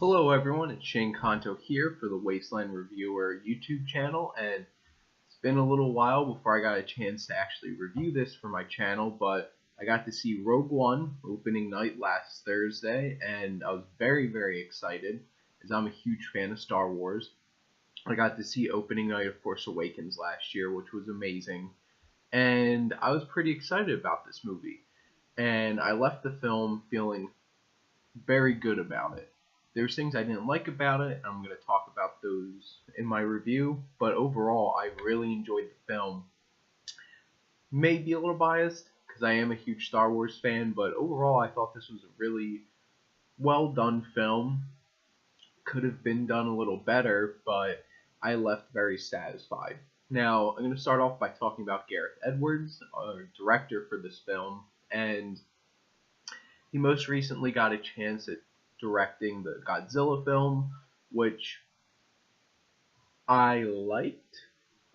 Hello everyone, it's Shane Kanto here for the Wasteland Reviewer YouTube channel, and it's been a little while before I got a chance to actually review this for my channel, but I got to see Rogue One opening night last Thursday, and I was very excited, as I'm a huge fan of Star Wars. I got to see opening night of Force Awakens last year, which was amazing, and I was pretty excited about this movie, and I left the film feeling very good about it. There's things I didn't like about it, and I'm going to talk about those in my review, but overall, I really enjoyed the film. Maybe a little biased, because I am a huge Star Wars fan, but overall, I thought this was a really well done film. Could have been done a little better, but I left very satisfied. Now, I'm going to start off by talking about Gareth Edwards, our director for this film, and he most recently got a chance at directing the Godzilla film, which I liked.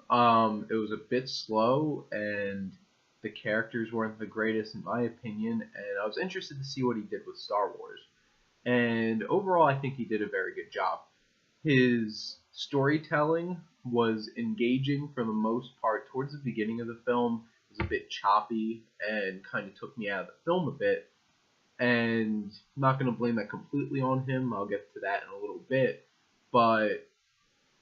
It was a bit slow, and the characters weren't the greatest in my opinion, and I was interested to see what he did with Star Wars. And overall, I think he did a very good job. His storytelling was engaging for the most part. Towards the beginning of the film, it was a bit choppy and kind of took me out of the film a bit. And I'm not going to blame that completely on him. I'll get to that in a little bit. But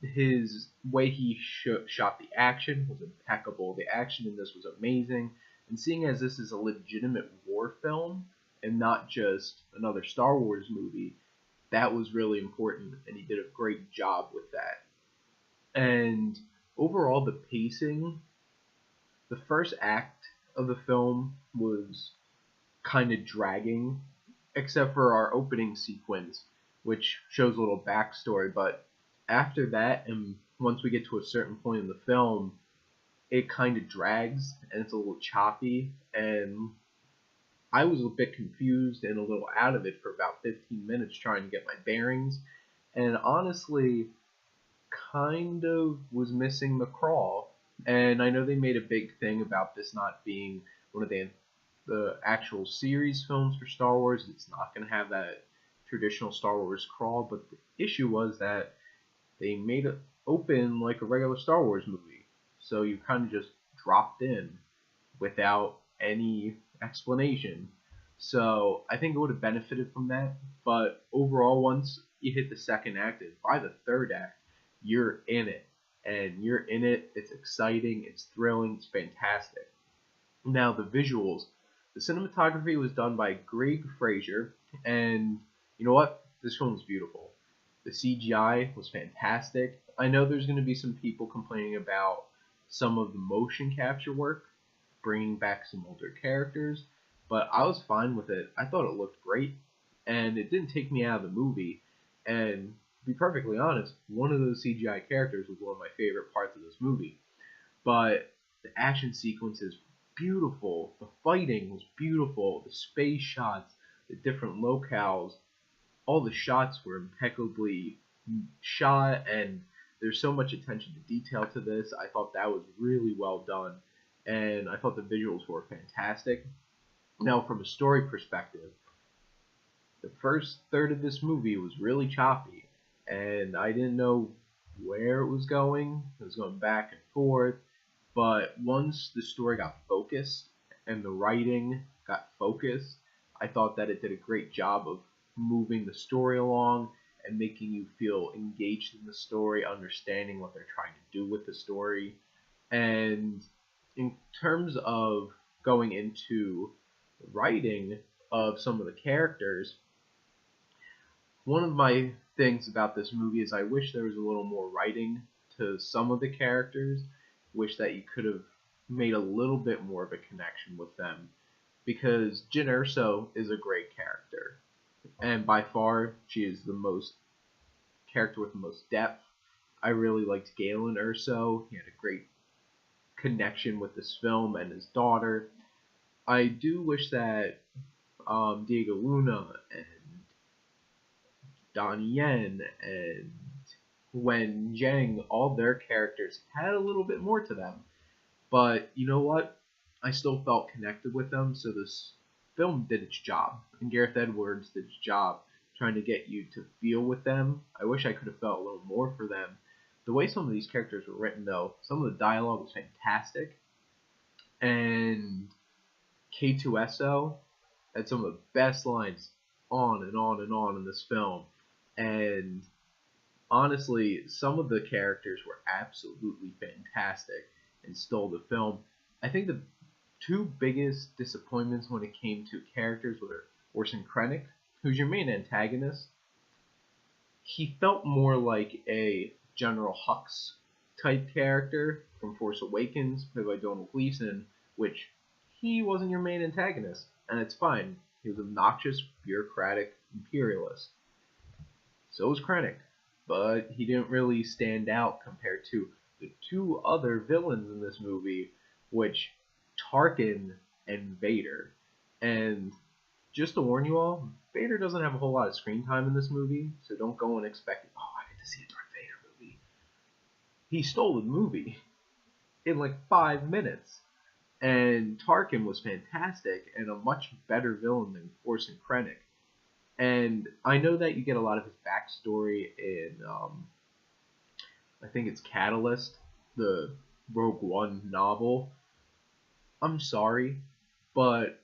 his way he shot the action was impeccable. The action in this was amazing. And seeing as this is a legitimate war film and not just another Star Wars movie, that was really important. And he did a great job with that. And overall, the pacing, the first act of the film was kind of dragging, except for our opening sequence, which shows a little backstory. But after that, and once we get to a certain point in the film, it kind of drags and it's a little choppy, and I was a bit confused and a little out of it for about 15 minutes trying to get my bearings, and honestly kind of was missing the crawl. And I know they made a big thing about this not being one of the actual series films for Star Wars. It's not going to have that traditional Star Wars crawl, but the issue was that they made it open like a regular Star Wars movie, so you kind of just dropped in without any explanation. So I think it would have benefited from that, but overall, once you hit the second act, and by the third act, you're in it, and you're in it. It's exciting, it's thrilling, it's fantastic. Now, the visuals. The cinematography was done by Greg Fraser, and you know what? This film was beautiful. The CGI was fantastic. I know there's going to be some people complaining about some of the motion capture work, bringing back some older characters, but I was fine with it. I thought it looked great, and it didn't take me out of the movie. And to be perfectly honest, one of those CGI characters was one of my favorite parts of this movie. But the action sequences beautiful, the fighting was beautiful, the space shots, the different locales, all the shots were impeccably shot, and there's so much attention to detail to this. I thought that was really well done, and I thought the visuals were fantastic. Now, from a story perspective, the first third of this movie was really choppy, and I didn't know where it was going. It was going back and forth. But once the story got focused and the writing got focused, I thought that it did a great job of moving the story along and making you feel engaged in the story, understanding what they're trying to do with the story. And in terms of going into the writing of some of the characters, one of my things about this movie is I wish there was a little more writing to some of the characters. Wish that you could have made a little bit more of a connection with them, because Jyn Erso is a great character, and by far she is the most character with the most depth. I really liked Galen Erso. He had a great connection with this film and his daughter. I do wish that Diego Luna and Donnie Yen and Wen Zhang, all their characters had a little bit more to them. But you know what? I still felt connected with them, so this film did its job, and Gareth Edwards did his job trying to get you to feel with them. I wish I could have felt a little more for them. The way some of these characters were written, though, some of the dialogue was fantastic, and K2SO had some of the best lines on and on and on in this film, and honestly, some of the characters were absolutely fantastic and stole the film. I think the two biggest disappointments when it came to characters were Orson Krennic, who's your main antagonist. He felt more like a General Hux type character from Force Awakens, played by Donald Gleason, which he wasn't your main antagonist, and it's fine. He was an obnoxious, bureaucratic imperialist. So was Krennic, but he didn't really stand out compared to the two other villains in this movie, which Tarkin and Vader. And just to warn you all, Vader doesn't have a whole lot of screen time in this movie, so don't go and expect, oh, I get to see a Darth Vader movie. He stole the movie in like 5 minutes. And Tarkin was fantastic and a much better villain than Orson Krennic. And I know that you get a lot of his backstory in, I think it's Catalyst, the Rogue One novel. I'm sorry, but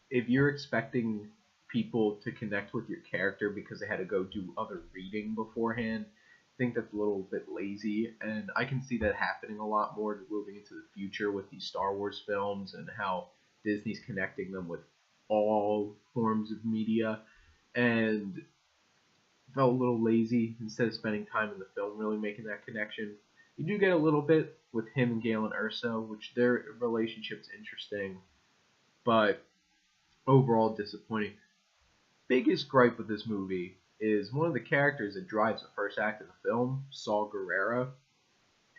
if you're expecting people to connect with your character because they had to go do other reading beforehand, I think that's a little bit lazy, and I can see that happening a lot more moving into the future with these Star Wars films and how Disney's connecting them with all forms of media, and felt a little lazy instead of spending time in the film really making that connection. You do get a little bit with him and Galen Erso, which their relationship's interesting, but overall disappointing. Biggest gripe with this movie is one of the characters that drives the first act of the film, Saul Guerrero.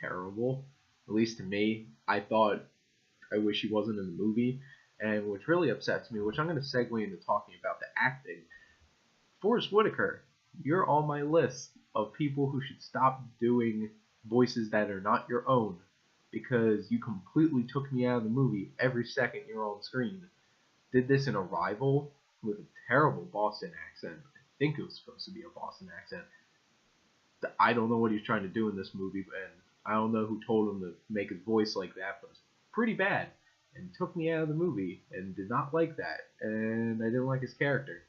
Terrible. At least to me. I wish he wasn't in the movie. And which really upsets me, which I'm going to segue into talking about the acting. Forrest Whitaker, you're on my list of people who should stop doing voices that are not your own, because you completely took me out of the movie every second you're on screen. Did this in Arrival with a terrible Boston accent. I think it was supposed to be a Boston accent. I don't know what he's trying to do in this movie, and I don't know who told him to make his voice like that, but it's pretty bad, and took me out of the movie, and did not like that, and I didn't like his character.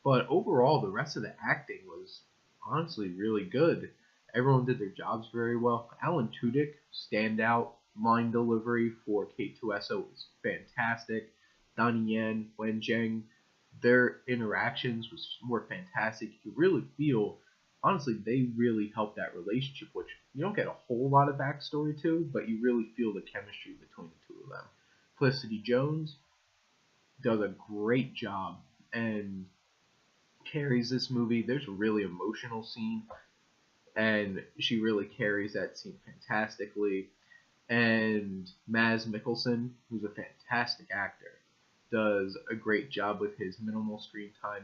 But overall, the rest of the acting was honestly really good. Everyone did their jobs very well. Alan Tudyk, standout line delivery for K2SO was fantastic. Donnie Yen, Wen Zheng, their interactions were fantastic. You could really feel, honestly, they really helped that relationship, which you don't get a whole lot of backstory to, but you really feel the chemistry between the two of them. Felicity Jones does a great job and carries this movie. There's a really emotional scene, and she really carries that scene fantastically. And Mads Mikkelsen, who's a fantastic actor, does a great job with his minimal screen time.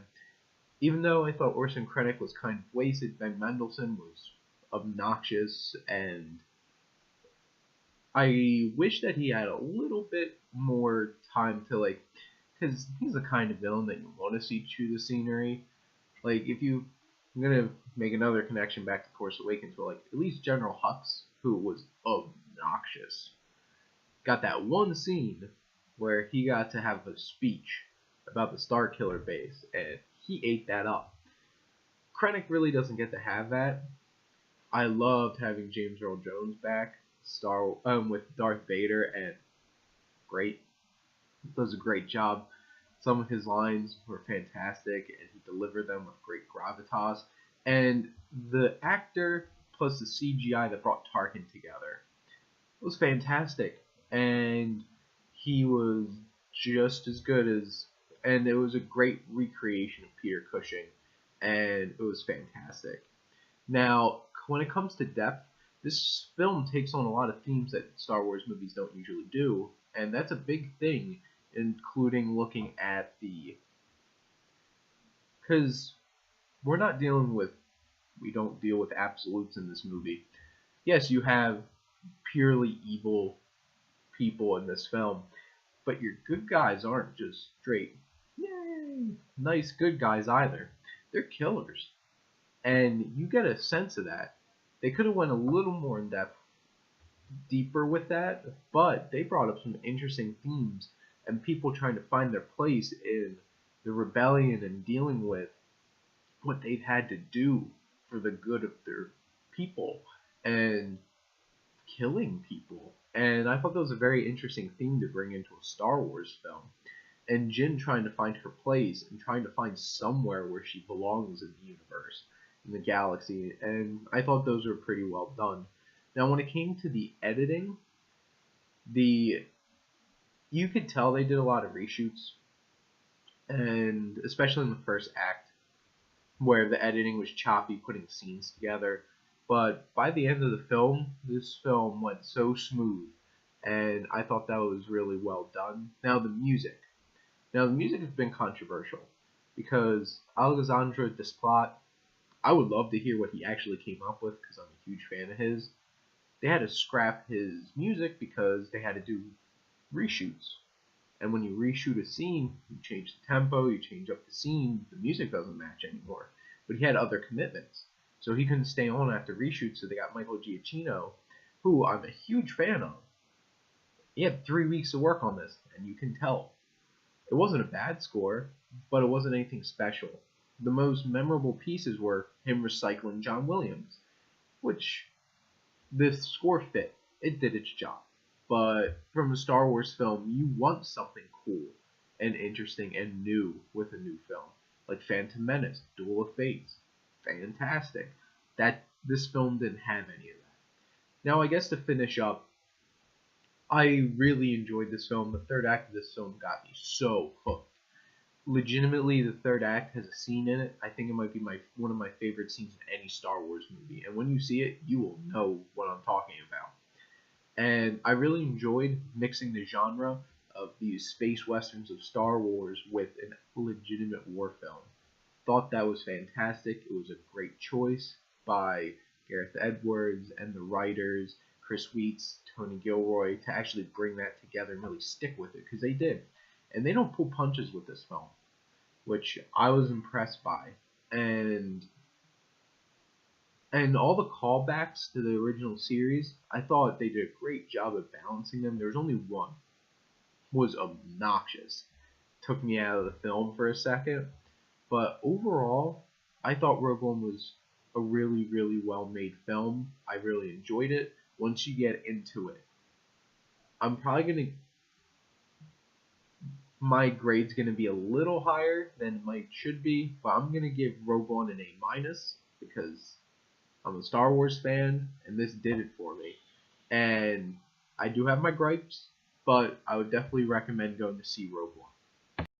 Even though I thought Orson Krennic was kind of wasted, Ben Mendelsohn was obnoxious, and I wish that he had a little bit more time to, because he's the kind of villain that you want to see chew the scenery. I'm gonna make another connection back to Force Awakens, but at least General Hux, who was obnoxious, got that one scene where he got to have a speech about the Starkiller base, and he ate that up. Krennic really doesn't get to have that. I loved having James Earl Jones back, with Darth Vader, and great. Does a great job. Some of his lines were fantastic, and he delivered them with great gravitas. And the actor plus the CGI that brought Tarkin together was fantastic, and he was just as good as, and it was a great recreation of Peter Cushing, and it was fantastic. Now, when it comes to depth, this film takes on a lot of themes that Star Wars movies don't usually do, and that's a big thing, including looking at because we don't deal with absolutes in this movie. Yes, you have purely evil people in this film, but your good guys aren't just straight yay, nice good guys either. They're killers, and you get a sense of that. They could have went a little more in depth, deeper with that, but they brought up some interesting themes and people trying to find their place in the rebellion and dealing with what they've had to do for the good of their people and killing people. And I thought that was a very interesting theme to bring into a Star Wars film. And Jin trying to find her place and trying to find somewhere where she belongs in the universe, in the galaxy. And I thought those were pretty well done. Now, when it came to the editing, the you could tell they did a lot of reshoots, and especially in the first act, where the editing was choppy, putting scenes together. But by the end of the film, this film went so smooth, and I thought that was really well done. Now the music. Now the music has been controversial because Alexandre Desplat, I would love to hear what he actually came up with because I'm a huge fan of his. They had to scrap his music because they had to do reshoots. And when you reshoot a scene, you change the tempo, you change up the scene, the music doesn't match anymore. But he had other commitments. So he couldn't stay on after reshoots, so they got Michael Giacchino, who I'm a huge fan of. He had 3 weeks to work on this, and you can tell. It wasn't a bad score, but it wasn't anything special. The most memorable pieces were him recycling John Williams, which this score fit. It did its job. But from a Star Wars film, you want something cool and interesting and new with a new film. Like Phantom Menace, Duel of Fates. Fantastic. That this film didn't have any of that. Now I guess to finish up, I really enjoyed this film. The third act of this film got me so hooked. Legitimately, the third act has a scene in it. I think it might be one of my favorite scenes in any Star Wars movie. And when you see it, you will know what I'm talking about. And I really enjoyed mixing the genre of these space westerns of Star Wars with a legitimate war film. Thought that was fantastic. It was a great choice by Gareth Edwards and the writers, Chris Weitz, Tony Gilroy, to actually bring that together and really stick with it, because they did. And they don't pull punches with this film, which I was impressed by. And all the callbacks to the original series, I thought they did a great job of balancing them. There was only one was obnoxious. Took me out of the film for a second. But overall, I thought Rogue One was a really, really well-made film. I really enjoyed it. Once you get into it, I'm probably going to... My grade's going to be a little higher than it might should be, but I'm going to give Rogue One an A- because I'm a Star Wars fan, and this did it for me. And I do have my gripes, but I would definitely recommend going to see Rogue One.